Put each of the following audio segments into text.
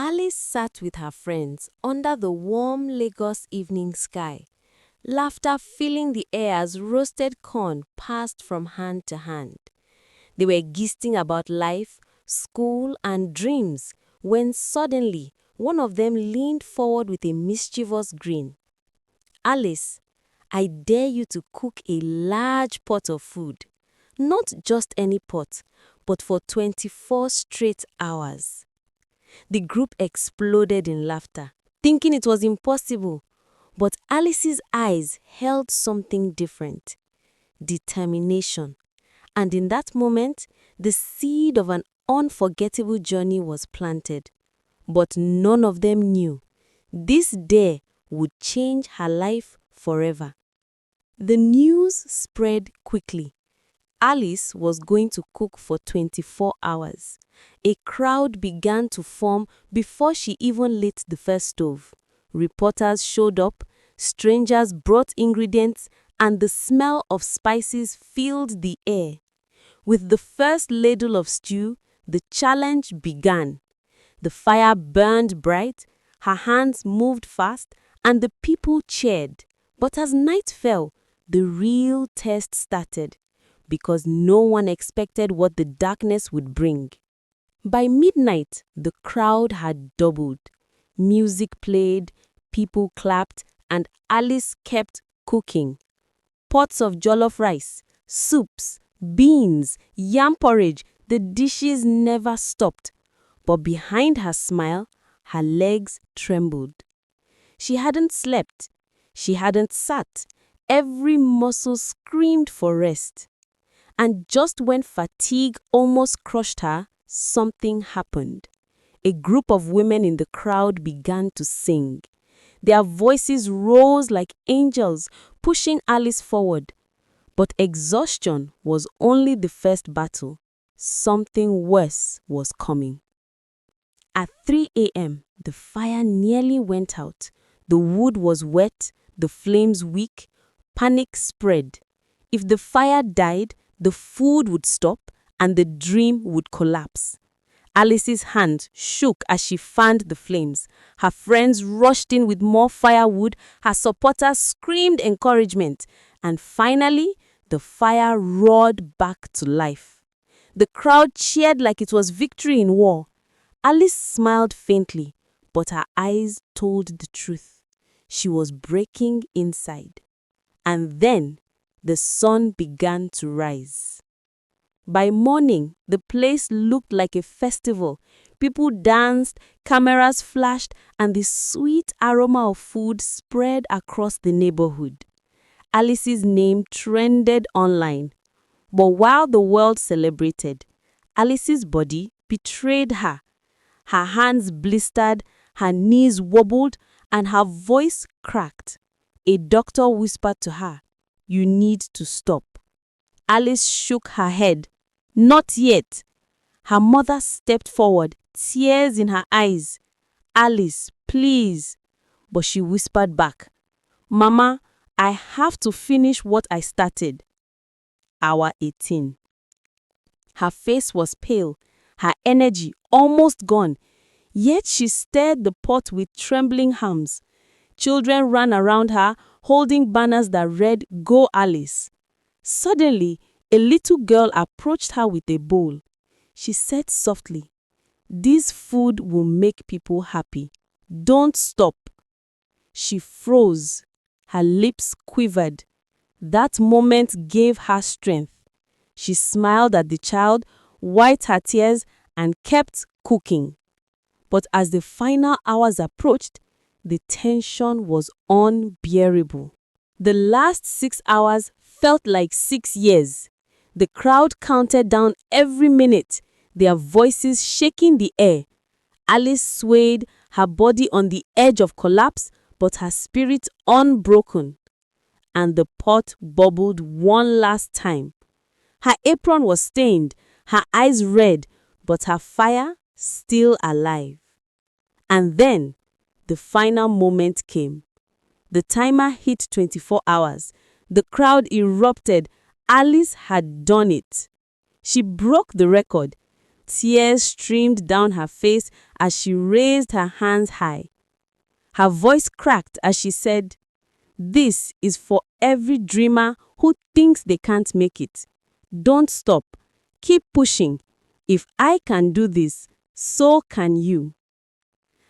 Alice sat with her friends under the warm Lagos evening sky, laughter filling the air as roasted corn passed from hand to hand. They were gisting about life, school, and dreams when suddenly one of them leaned forward with a mischievous grin. "Alice, I dare you to cook a large pot of food. Not just any pot, but for 24 straight hours." The group exploded in laughter, thinking it was impossible. But Alice's eyes held something different: determination. And in that moment, the seed of an unforgettable journey was planted. But none of them knew this day would change her life forever. The news spread quickly. Alice was going to cook for 24 hours. A crowd began to form before she even lit the first stove. Reporters showed up, strangers brought ingredients, and the smell of spices filled the air. With the first ladle of stew, the challenge began. The fire burned bright, her hands moved fast, and the people cheered. But as night fell, the real test started, because no one expected what the darkness would bring. By midnight, the crowd had doubled. Music played, people clapped, and Alice kept cooking. Pots of jollof rice, soups, beans, yam porridge, the dishes never stopped. But behind her smile, her legs trembled. She hadn't slept. She hadn't sat. Every muscle screamed for rest. And just when fatigue almost crushed her, something happened. A group of women in the crowd began to sing. Their voices rose like angels, pushing Alice forward. But exhaustion was only the first battle. Something worse was coming. At 3 a.m., the fire nearly went out. The wood was wet, the flames weak. Panic spread. If the fire died, the food would stop and the dream would collapse. Alice's hand shook as she fanned the flames. Her friends rushed in with more firewood. Her supporters screamed encouragement. And finally, the fire roared back to life. The crowd cheered like it was victory in war. Alice smiled faintly, but her eyes told the truth. She was breaking inside. And then the sun began to rise. By morning, the place looked like a festival. People danced, cameras flashed, and the sweet aroma of food spread across the neighborhood. Alice's name trended online. But while the world celebrated, Alice's body betrayed her. Her hands blistered, her knees wobbled, and her voice cracked. A doctor whispered to her, "You need to stop." Alice shook her head. "Not yet." Her mother stepped forward, tears in her eyes. "Alice, please." But she whispered back, "Mama, I have to finish what I started." Hour 18. Her face was pale, her energy almost gone. Yet she stirred the pot with trembling hands. Children ran around her, holding banners that read, "Go Alice." Suddenly, a little girl approached her with a bowl. She said softly, "This food will make people happy. Don't stop." She froze. Her lips quivered. That moment gave her strength. She smiled at the child, wiped her tears, and kept cooking. But as the final hours approached, the tension was unbearable. The last 6 hours felt like 6 years. The crowd counted down every minute, their voices shaking the air. Alice swayed, her body on the edge of collapse, but her spirit unbroken. And the pot bubbled one last time. Her apron was stained, her eyes red, but her fire still alive. And then the final moment came. The timer hit 24 hours. The crowd erupted. Alice had done it. She broke the record. Tears streamed down her face as she raised her hands high. Her voice cracked as she said, "This is for every dreamer who thinks they can't make it. Don't stop. Keep pushing. If I can do this, so can you."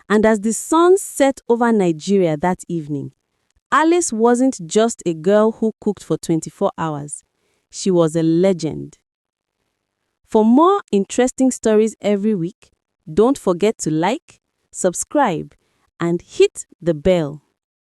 And as the sun set over Nigeria that evening, Alice wasn't just a girl who cooked for 24 hours. She was a legend. For more interesting stories every week, don't forget to like, subscribe, and hit the bell.